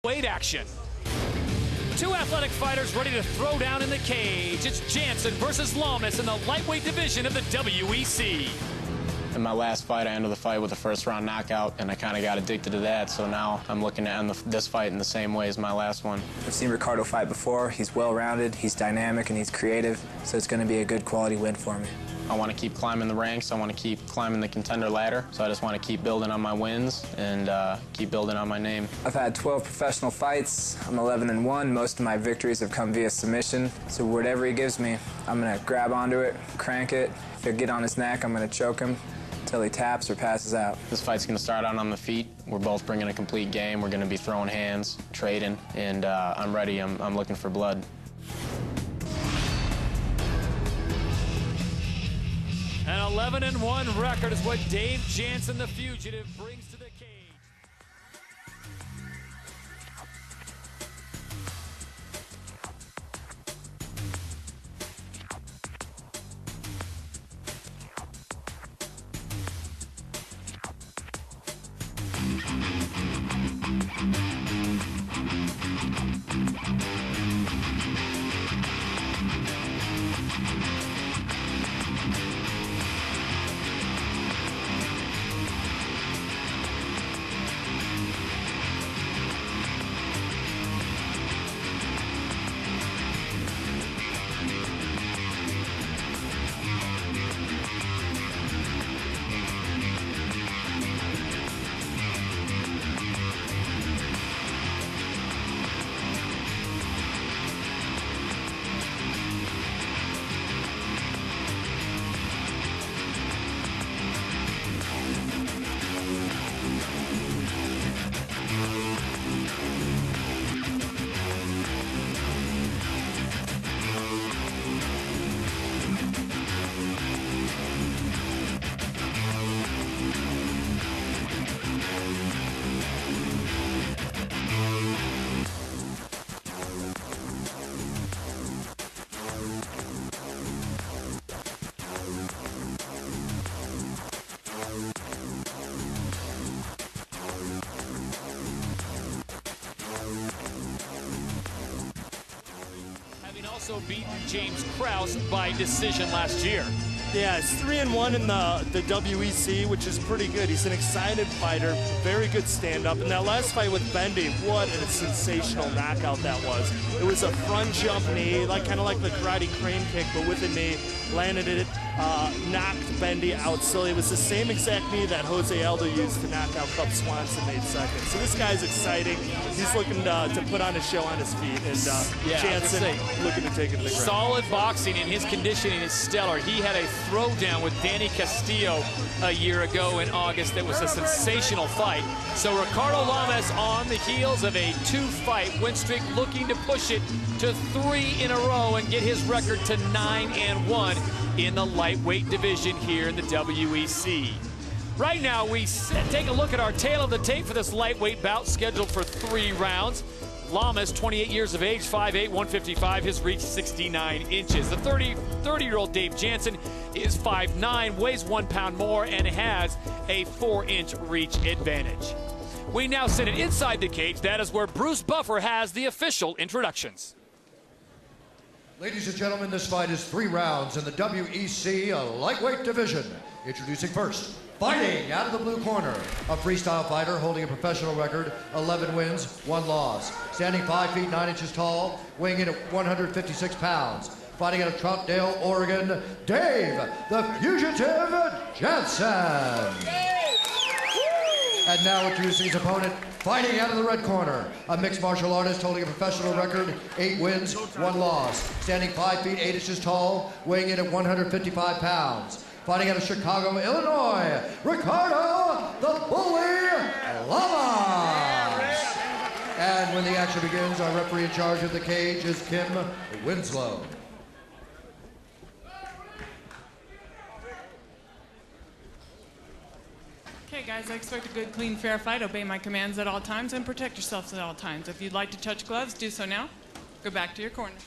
weight action. Two athletic fighters ready to throw down in the cage. It's Jansen versus Lamas in the lightweight division of the WEC. In my last fight, I ended the fight with a first-round knockout, and I kind of got addicted to that, so now I'm looking to end this fight in the same way as my last one. I've seen Ricardo fight before. He's well-rounded, he's dynamic, and he's creative, so it's going to be a good quality win for me. I want to keep climbing the ranks. I want to keep climbing the contender ladder, so I just want to keep building on my wins and keep building on my name. I've had 12 professional fights. I'm 11-1. Most of my victories have come via submission, so whatever he gives me, I'm going to grab onto it, crank it. If he'll get on his neck, I'm going to choke him until he taps or passes out. This fight's going to start out on the feet. We're both bringing a complete game. We're going to be throwing hands, trading, and I'm ready. I'm looking for blood. An 11-1 record is what Dave Jansen, the fugitive, brings to the cage. Also beat James Krause by decision last year. Yeah, he's 3-1 in the WEC, which is pretty good. He's an excited fighter, very good stand-up. And that last fight with Bendy, what a sensational knockout that was. It was a front jump knee, kind of like the karate crane kick, but with a knee. Landed it, knocked Bendy out. So it was the same exact knee that Jose Aldo used to knock out Cub Swanson 8 seconds. So this guy's exciting. He's looking to put on a show on his feet. And Jansen looking to take it to the ground. Solid boxing, and his conditioning is stellar. He had a throwdown with Danny Castillo a year ago in August that was a sensational fight. So Ricardo Lamas on the heels of a 2-fight win streak, looking to push it to 3 in a row and get his record to 9-1 in the lightweight division here in the WEC. Right now, we take a look at our tail of the tape for this lightweight bout scheduled for 3 rounds. Lamas, 28 years of age, 5'8", 155, his reach 69 inches. The 30-year-old Dave Jansen is 5'9", weighs 1 pound more, and has a 4-inch reach advantage. We now send it inside the cage. That is where Bruce Buffer has the official introductions. Ladies and gentlemen, this fight is 3 rounds in the WEC lightweight division. Introducing first, fighting out of the blue corner, a freestyle fighter holding a professional record, 11 wins, 1 loss. Standing 5 feet 9 inches tall, weighing in at 156 pounds. Fighting out of Troutdale, Oregon, Dave, the Fugitive Jansen. And now introducing his opponent, fighting out of the red corner, a mixed martial artist holding a professional record, 8 wins, 1 loss. Standing 5 feet 8 inches tall, weighing in at 155 pounds. Fighting out of Chicago, Illinois, Ricardo, the Bully Lamas. And when the action begins, our referee in charge of the cage is Kim Winslow. Okay, guys, I expect a good, clean, fair fight. Obey my commands at all times and protect yourselves at all times. If you'd like to touch gloves, do so now. Go back to your corners.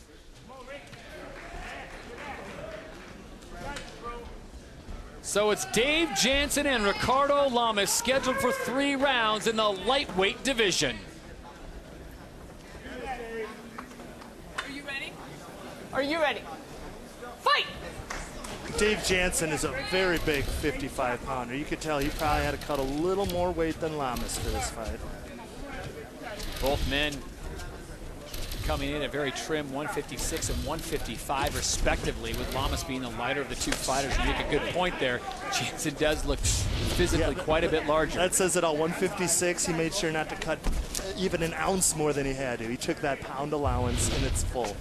So it's Dave Jansen and Ricardo Lamas scheduled for 3 rounds in the lightweight division. Are you ready? Fight! Dave Jansen is a very big 55-pounder. You could tell he probably had to cut a little more weight than Lamas for this fight. Both men coming in at very trim 156 and 155 respectively, with Lamas being the lighter of the two fighters. You make a good point there. Jansen does look physically quite a bit larger. That says it all. 156, he made sure not to cut even an ounce more than he had to. He took that pound allowance and it's full.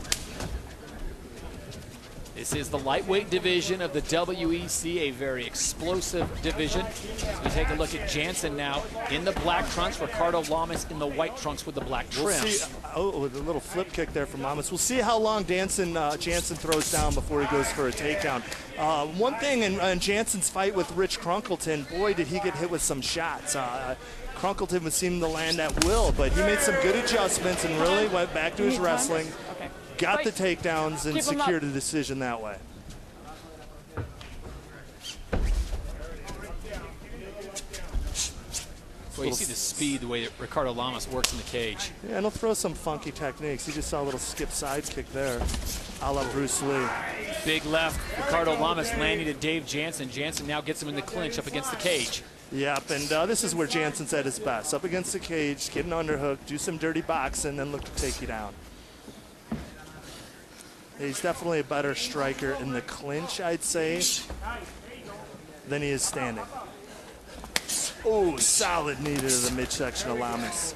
This is the lightweight division of the WEC, a very explosive division. As we take a look at Jansen now in the black trunks, Ricardo Lamas in the white trunks with the black trim. We'll see. Oh, the little flip kick there from Lamas. We'll see how long Jansen throws down before he goes for a takedown. One thing in Jansen's fight with Rich Crunkleton, boy, did he get hit with some shots. Crunkleton would seem to land at will, but he made some good adjustments and really went back to his wrestling. Got the takedowns and secured a decision that way. Well, you see the speed, the way that Ricardo Lamas works in the cage. Yeah, and he'll throw some funky techniques. You just saw a little skip side kick there, a la Bruce Lee. Big left, Ricardo Lamas landing to Dave Jansen. Jansen now gets him in the clinch up against the cage. Yep, and this is where Jansen's at his best. Up against the cage, get an underhook, do some dirty boxing, then look to take you down. He's definitely a better striker in the clinch, I'd say, than he is standing. Oh, solid knee to the midsection of Lamas.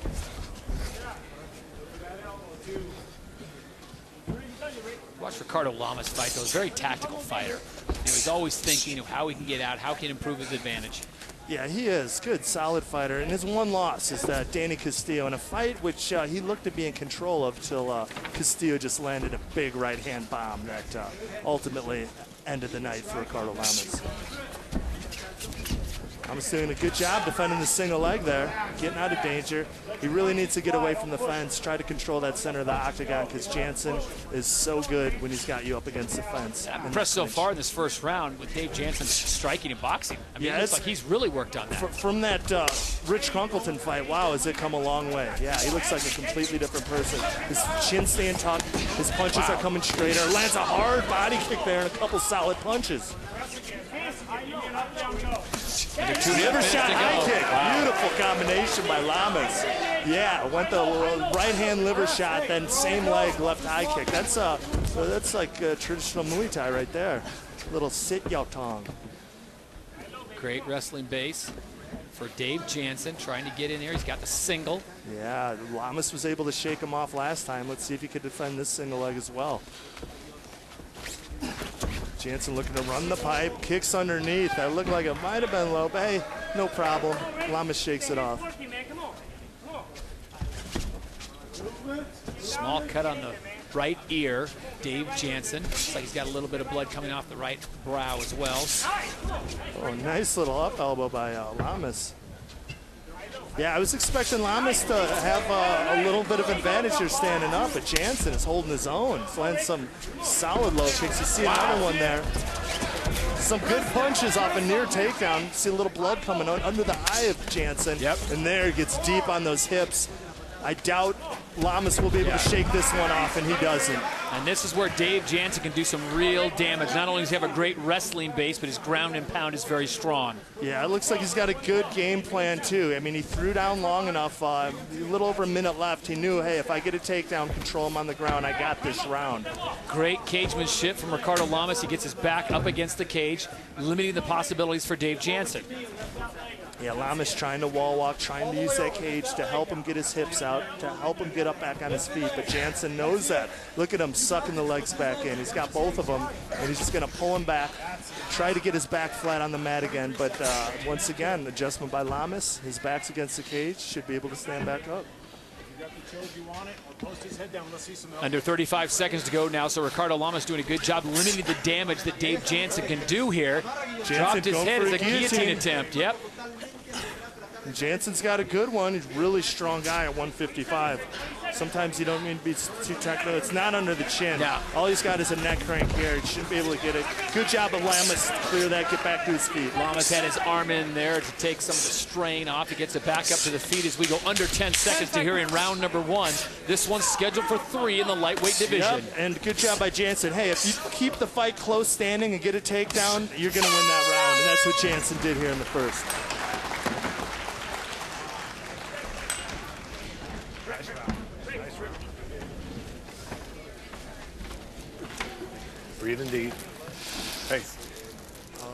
Watch Ricardo Lamas fight, though. He's a very tactical fighter. He's always thinking of how he can get out, how he can improve his advantage. Yeah, he is. Good, solid fighter. And his one loss is Danny Castillo in a fight which he looked to be in control of till Castillo just landed a big right-hand bomb that ultimately ended the night for Ricardo Lamas. Lamas doing a good job defending the single leg there, getting out of danger. He really needs to get away from the fence, try to control that center of the octagon, because Jansen is so good when he's got you up against the fence. I'm impressed so far in this first round with Dave Jansen striking and boxing. I mean, yeah, it looks like he's really worked on that. From that Rich Crunkleton fight, wow, has it come a long way. Yeah, he looks like a completely different person. His chin staying tucked, his punches are coming straighter. Lands a hard body kick there and a couple solid punches. Liver shot high kick. Wow. Beautiful combination by Lamas. Yeah, went the right hand liver shot, then same leg left high kick. That's like traditional Muay Thai right there. Little sit yao tong. Great wrestling base for Dave Jansen, trying to get in there. He's got the single. Yeah, Lamas was able to shake him off last time. Let's see if he could defend this single leg as well. Jansen looking to run the pipe, kicks underneath. That looked like it might have been low, but hey, no problem. Lamas shakes it off. Small cut on the right ear, Dave Jansen. Looks like he's got a little bit of blood coming off the right brow as well. Oh, nice little up elbow by Lamas. Yeah, I was expecting Lamas to have a little bit of advantage here standing up, but Jansen is holding his own. He's landing some solid low kicks. You see another one there. Some good punches off a near takedown. See a little blood coming under the eye of Jansen. Yep. And there he gets deep on those hips. I doubt Lamas will be able to shake this one off, and he doesn't. And this is where Dave Jansen can do some real damage. Not only does he have a great wrestling base, but his ground and pound is very strong. Yeah, it looks like he's got a good game plan, too. I mean, he threw down long enough, a little over a minute left. He knew, hey, if I get a takedown, control him on the ground, I got this round. Great cagemanship from Ricardo Lamas. He gets his back up against the cage, limiting the possibilities for Dave Jansen. Yeah, Lamas trying to wall walk, trying to use that cage to help him get his hips out, to help him get up back on his feet. But Jansen knows that. Look at him sucking the legs back in. He's got both of them, and he's just going to pull him back, try to get his back flat on the mat again. But once again, adjustment by Lamas. His back's against the cage, should be able to stand back up. Under 35 seconds to go now, so Ricardo Lamas doing a good job limiting the damage that Dave Jansen can do here. Dropped his head as a guillotine attempt. Yep. And Jansen's got a good one. He's a really strong guy at 155. Saw Sometimes you don't need to be too technical. It's not under the chin. Yeah. All he's got is a neck crank here. He shouldn't be able to get it. Good job of Lamas to clear that, get back to his feet. Lamas had his arm in there to take some of the strain off. He gets it back up to the feet as we go under 10 seconds to here in round number 1. This one's scheduled for 3 in the lightweight division. Yep, and good job by Jansen. Hey, if you keep the fight close standing and get a takedown, you're going to win that round, and that's what Jansen did here in the first. Breathing deep. Hey,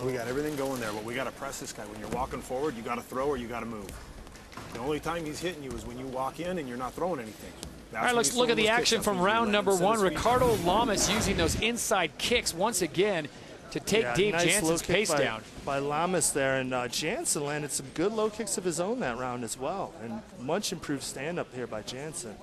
we got everything going there, but we got to press this guy. When you're walking forward, you got to throw or you got to move. The only time he's hitting you is when you walk in and you're not throwing anything. All right, let's look at the action from round number 1. Ricardo Lamas using those inside kicks once again to take Dave nice Jansen's pace down. By Lamas there, and Jansen landed some good low kicks of his own that round as well, and much improved stand-up here by Jansen.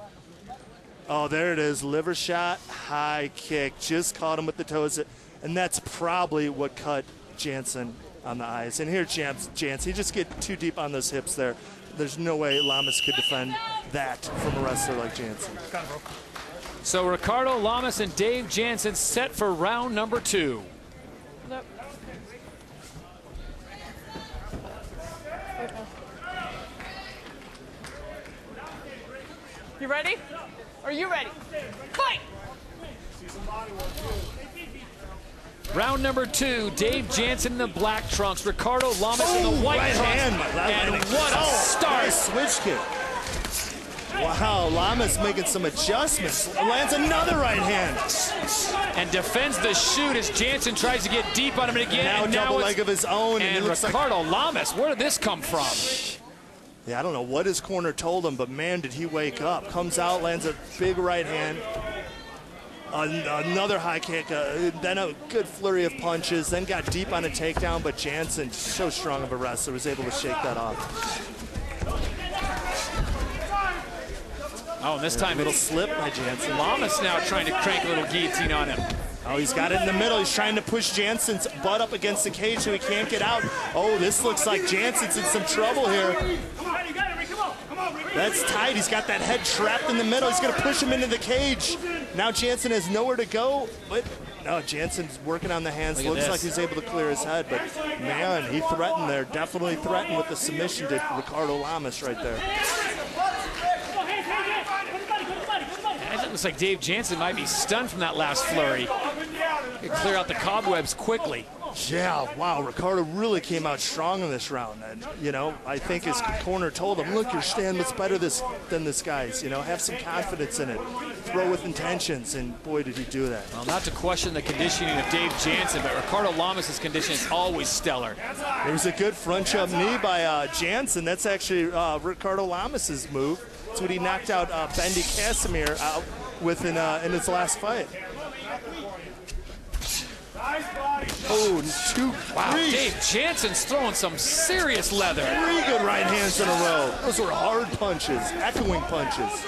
Oh, there it is, liver shot, high kick, just caught him with the toes, and that's probably what cut Jansen on the eyes. And here Jansen, he just get too deep on those hips there. There's no way Lamas could defend that from a wrestler like Jansen. So Ricardo Lamas and Dave Jansen set for round number 2. You ready? Are you ready? Fight! Round number 2, Dave Jansen in the black trunks, Ricardo Lamas in the white right trunks. hand, And what a start! Nice switch kick. Wow, Lamas making some adjustments. Lands another right hand. And defends the shoot as Jansen tries to get deep on him again. Now and double it's- leg of his own. And it looks Ricardo Lamas, where did this come from? Yeah, I don't know what his corner told him, but man, did he wake up. Comes out, lands a big right hand. Another high kick, then a good flurry of punches, then got deep on a takedown, but Jansen, so strong of a wrestler, was able to shake that off. Oh, and this time a little slip by Jansen. Lamas now trying to crank a little guillotine on him. Oh, he's got it in the middle. He's trying to push Jansen's butt up against the cage so he can't get out. Oh, this looks like Jansen's in some trouble here. That's tight. He's got that head trapped in the middle. He's going to push him into the cage. Now Jansen has nowhere to go. But no, Jansen's working on the hands. Looks like he's able to clear his head. But man, he threatened there. Definitely threatened with the submission to Ricardo Lamas right there. It looks like Dave Jansen might be stunned from that last flurry. He clear out the cobwebs quickly. Yeah, wow, Ricardo really came out strong in this round. And, you know, I think his corner told him, look, your stand looks better than this guy's. You know, have some confidence in it. Throw with intentions, and boy, did he do that. Well, not to question the conditioning of Dave Jansen, but Ricardo Lamas' condition is always stellar. It was a good front jump knee by Jansen. That's actually Ricardo Lamas' move. That's what he knocked out Bendy Casimir out with in his last fight. Oh, wow, Dave Jansen's throwing some serious leather. 3 good right hands in a row. Those were hard punches, echoing punches.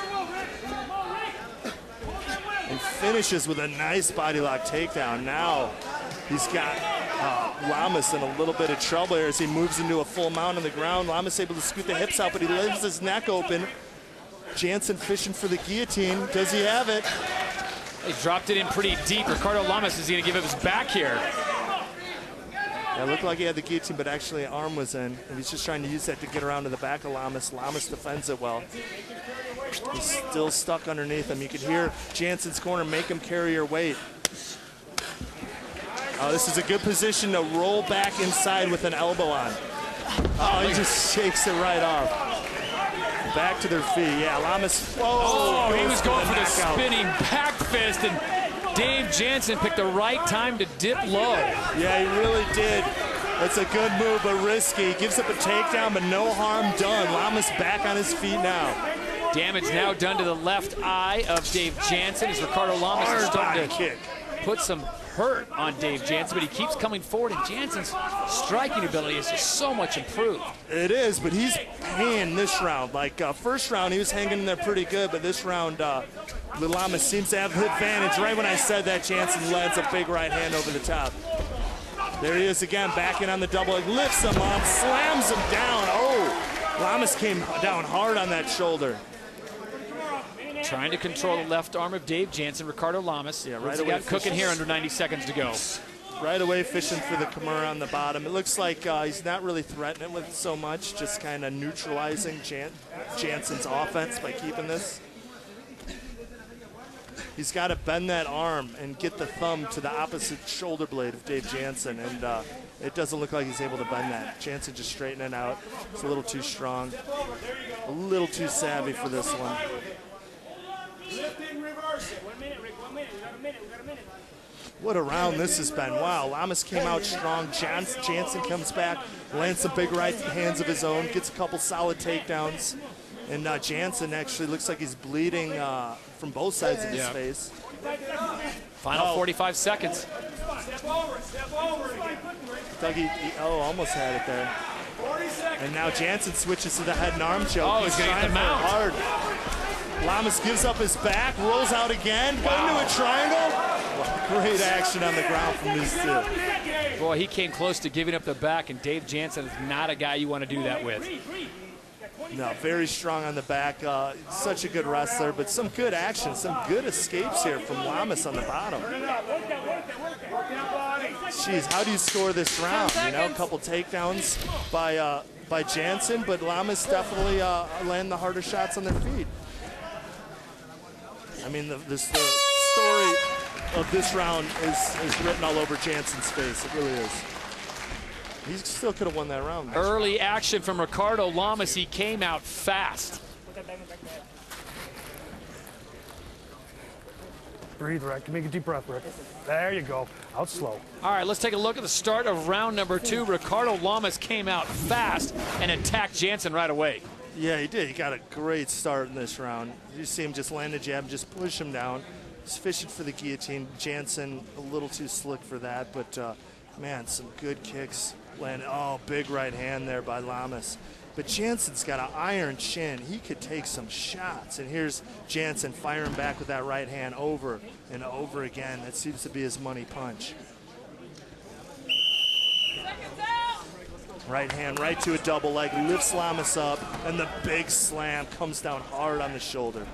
And finishes with a nice body lock takedown. Now he's got Lamas in a little bit of trouble here as he moves into a full mount on the ground. Lamas able to scoot the hips out, but he leaves his neck open. Jansen fishing for the guillotine. Does he have it? He dropped it in pretty deep. Ricardo Lamas is going to give up his back here. Yeah, it looked like he had the guillotine, but actually an arm was in. And he's just trying to use that to get around to the back of Lamas. Lamas defends it well. He's still stuck underneath him. You can hear Jansen's corner make him carry your weight. Oh, this is a good position to roll back inside with an elbow on. Oh, he just shakes it right off. Back to their feet. Yeah, Lamas. Oh, he was going for the spinning back fist, and Dave Jansen picked the right time to dip low. Yeah, he really did. That's a good move, but risky. Gives up a takedown, but no harm done. Lamas back on his feet now. Damage now done to the left eye of Dave Jansen as Ricardo Lamas is starting to put some hurt on Dave Jansen, but he keeps coming forward, and Jansen's striking ability is just so much improved. It is, but he's paying this round. Like first round, he was hanging in there pretty good, but this round, Lamas seems to have the advantage. Right when I said that, Jansen lands a big right hand over the top. There he is again, backing on the double leg, lifts him up, slams him down. Oh, Lamas came down hard on that shoulder. trying to control the left arm of Dave Jansen. Ricardo Lamas. Yeah, What's he got cooking here under 90 seconds to go? Right away fishing for the Kimura on the bottom. It looks like he's not really threatening with it so much, just kind of neutralizing Jansen's offense by keeping this. He's got to bend that arm and get the thumb to the opposite shoulder blade of Dave Jansen, and it doesn't look like he's able to bend that. Jansen just straightening it out. It's a little too strong, a little too savvy for this one. What a round this has been. Wow, Lamas came out strong. Jansen comes back, lands some big right hands of his own, gets a couple solid takedowns. And Jansen actually looks like he's bleeding from both sides of his face. Final 45 seconds. Dougie, almost had it there. And now Jansen switches to the head and arm choke. Oh, he's going to get the mount. Hard. Lamas gives up his back, rolls out again, into a triangle. Great action on the ground from these two. Boy, he came close to giving up the back, and Dave Jansen is not a guy you want to do that with. No, very strong on the back. Such a good wrestler, but some good action, some good escapes here from Lamas on the bottom. Jeez, how do you score this round? You know, a couple takedowns by Jansen, but Lamas definitely land the harder shots on their feet. I mean, the story of this round is written all over Jansen's face. It really is. He still could have won that round. Early action from Ricardo Lamas. He came out fast. Breathe, Rick. Make a deep breath, Rick. There you go. Out slow. All right, let's take a look at the start of round number 2. Ricardo Lamas came out fast and attacked Jansen right away. Yeah, he did. He got a great start in this round. You see him just land a jab and just push him down. He's fishing for the guillotine. Jansen a little too slick for that, but man, some good kicks. Oh, big right hand there by Lamas. But Jansen's got an iron chin. He could take some shots. And here's Jansen firing back with that right hand over and over again. That seems to be his money punch. Right hand right to a double leg, lifts Lamas up, and the big slam comes down hard on the shoulder.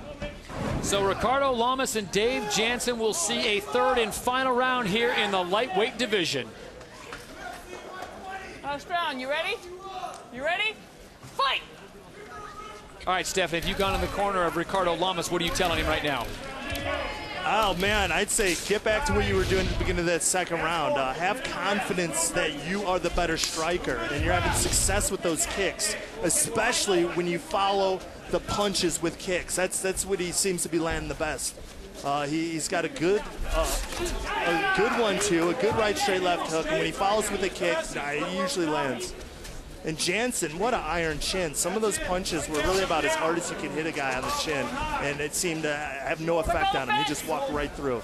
So Ricardo Lamas and Dave Jansen will see a third and final round here in the lightweight division. Last round, you ready? You ready? Fight! All right, Stephan, if you've gone in the corner of Ricardo Lamas, what are you telling him right now? Oh, man, I'd say get back to what you were doing at the beginning of that second round. Have confidence that you are the better striker, and you're having success with those kicks, especially when you follow the punches with kicks. That's what he seems to be landing the best. He's got a good one, too, a good right, straight, left hook, and when he follows with a kick, he usually lands. And Jansen, what an iron chin. Some of those punches were really about as hard as you could hit a guy on the chin, and it seemed to have no effect on him. He just walked right through.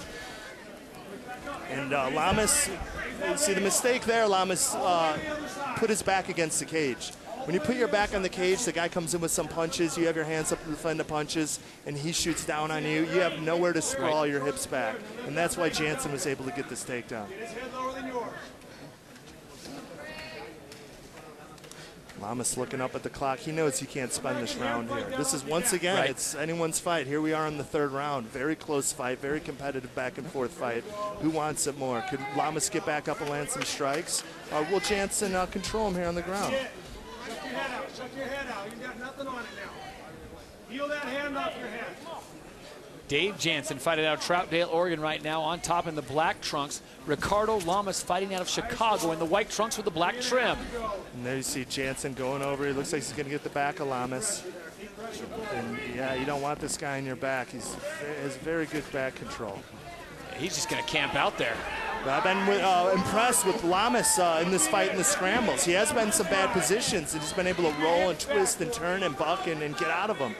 And Lamas, see the mistake there, Lamas put his back against the cage. When you put your back on the cage, the guy comes in with some punches, you have your hands up to defend the punches, and he shoots down on you. You have nowhere to sprawl your hips back. And that's why Jansen was able to get this takedown. Lamas looking up at the clock. He knows he can't spend this round here. This is, once again, it's anyone's fight. Here we are in the third round. Very close fight, very competitive back and forth fight. Who wants it more? Could Lamas get back up and land some strikes? Or will Jansen control him here on the ground? Shut your head out. Shut your head out. You got nothing on it now. Peel that hand off your head. Dave Jansen fighting out of Troutdale, Oregon right now on top in the black trunks. Ricardo Lamas fighting out of Chicago in the white trunks with the black trim. And there you see Jansen going over. He looks like he's going to get the back of Lamas. And yeah, you don't want this guy in your back. He has very good back control. He's just going to camp out there. I've been impressed with Lamas in this fight in the scrambles. He has been in some bad positions, and he's been able to roll and twist and turn and buck and get out of them.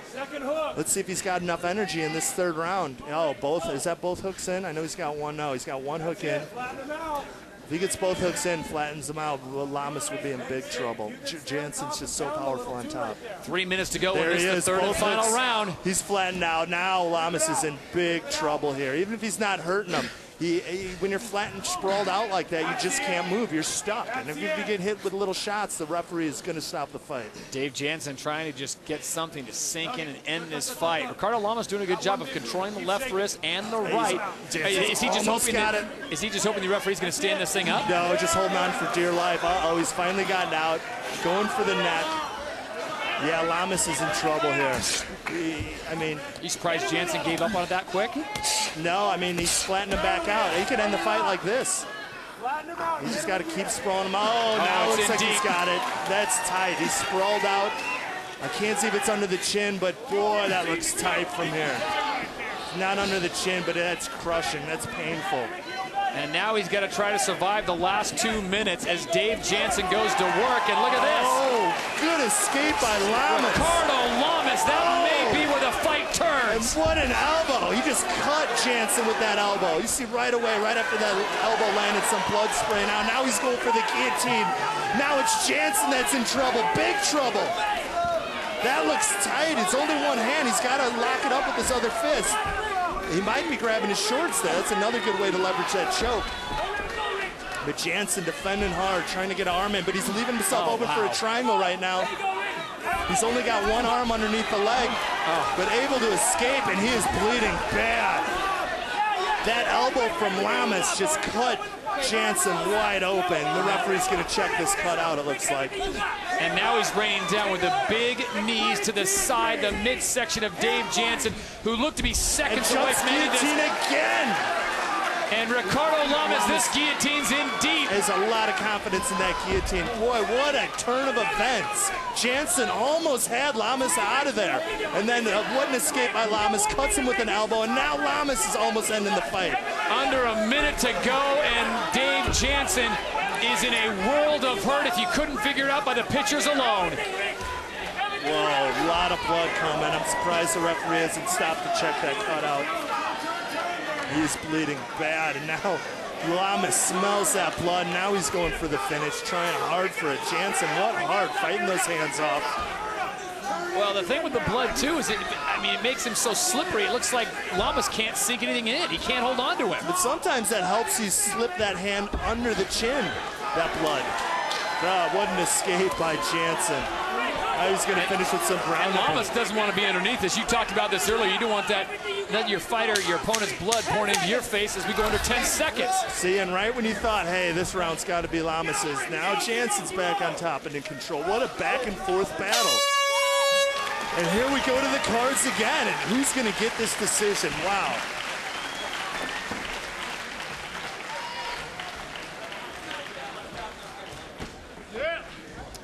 Let's see if he's got enough energy in this third round. Oh, is that both hooks in? I know he's got one. No, he's got one hook in. If he gets both hooks in, flattens them out, Lamas would be in big trouble. Jansen's just so powerful on top. 3 minutes to go in this third and final round. He's flattened out. Now Lamas is in big trouble here. Even if he's not hurting him, when you're flat and sprawled out like that, you just can't move. You're stuck. And if you get hit with little shots, the referee is going to stop the fight. Dave Jansen trying to just get something to sink in and end this fight. Ricardo Lamas doing a good job of controlling the left wrist and the right. Is he just hoping the referee's going to stand this thing up? No, just holding on for dear life. Uh-oh, he's finally gotten out. Going for the neck. Yeah, Lamas is in trouble here. I mean... You surprised Jansen gave up on it that quick? No, I mean, he's flattening him back out. He could end the fight like this. He just got to keep sprawling him out. Oh, now it looks like he's got it. That's tight. He's sprawled out. I can't see if it's under the chin, but boy, that looks tight from here. Not under the chin, but that's crushing. That's painful. And now he's got to try to survive the last 2 minutes as Dave Jansen goes to work. And look at this. Oh, good escape by Lamas. Ricardo Lamas, that may be where the fight turns. And what an elbow. He just cut Jansen with that elbow. You see right away, right after that elbow landed, some blood spray. Now he's going for the guillotine. Now it's Jansen that's in trouble, big trouble. That looks tight. It's only one hand. He's got to lock it up with his other fist. He might be grabbing his shorts there. That's another good way to leverage that choke. But Jansen defending hard, trying to get an arm in, but he's leaving himself open for a triangle right now. He's only got one arm underneath the leg, but able to escape, and he is bleeding bad. That elbow from Lamas just cut Jansen wide open. The referee's going to check this cut out, it looks like. And now he's raining down with the big knees to the side, the midsection of Dave Jansen, who looked to be seconds away from guillotine again. And Ricardo Lamas, this guillotine's in deep. There's a lot of confidence in that guillotine. Boy, what a turn of events. Jansen almost had Lamas out of there. And then what an escape by Lamas, cuts him with an elbow, and now Lamas is almost ending the fight. Under a minute to go, and Dave Jansen is in a world of hurt if you couldn't figure it out by the pictures alone. Whoa, a lot of blood coming. I'm surprised the referee hasn't stopped to check that cut out. He's bleeding bad, and now Lamas smells that blood. Now he's going for the finish, trying hard for it. Jansen, what hard, fighting those hands off. Well, the thing with the blood, too, is it makes him so slippery. It looks like Lamas can't sink anything in. He can't hold on to him. But sometimes that helps you slip that hand under the chin, that blood. What an escape by Jansen. Now he's going to finish with some ground. And Lamas doesn't want to be underneath this. You talked about this earlier. You don't want that your opponent's blood pouring into your face as we go under 10 seconds. See, and right when you thought, hey, this round's got to be Lamas's, now Jansen's back on top and in control. What a back and forth battle. And here we go to the cards again, and who's going to get this decision? Wow.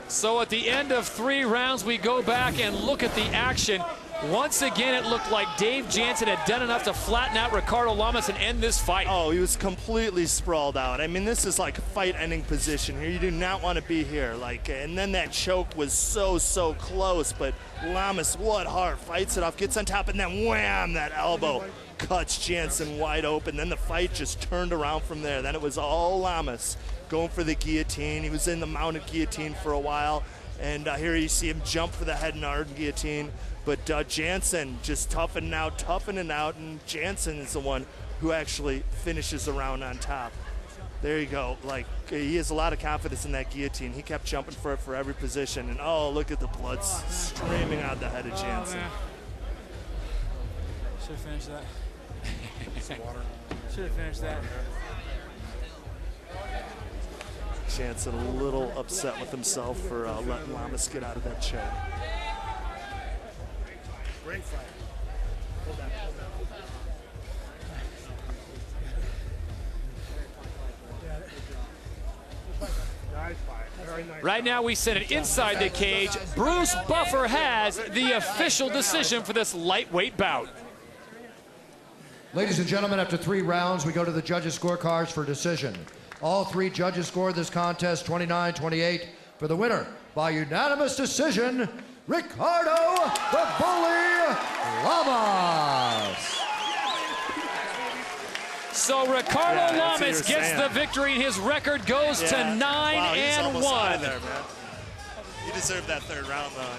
So at the end of 3 rounds, we go back and look at the action. Once again, it looked like Dave Jansen had done enough to flatten out Ricardo Lamas and end this fight. Oh, he was completely sprawled out. I mean, this is like a fight-ending position here. You do not want to be here. And then that choke was so close, but Lamas, what heart, fights it off, gets on top, and then wham, that elbow cuts Jansen wide open. Then the fight just turned around from there. Then it was all Lamas going for the guillotine. He was in the mounted guillotine for a while, and here you see him jump for the head and arm guillotine. But Jansen just toughening out, and Jansen is the one who actually finishes the round on top. There you go. He has a lot of confidence in that guillotine. He kept jumping for it for every position, and oh, look at the blood streaming out the head of Jansen. Should have finished that. Should have finished that. Jansen a little upset with himself for letting Lamas get out of that choke. Great fight. Hold that. Right now we set it inside the cage. Bruce Buffer has the official decision for this lightweight bout. Ladies and gentlemen, after 3 rounds, we go to the judges' scorecards for decision. All 3 judges scored this contest 29-28 for the winner by unanimous decision, Ricardo the Bully Lamas. So Ricardo Lamas gets the victory, and his record goes to 9-1. He deserved that 3rd round, though.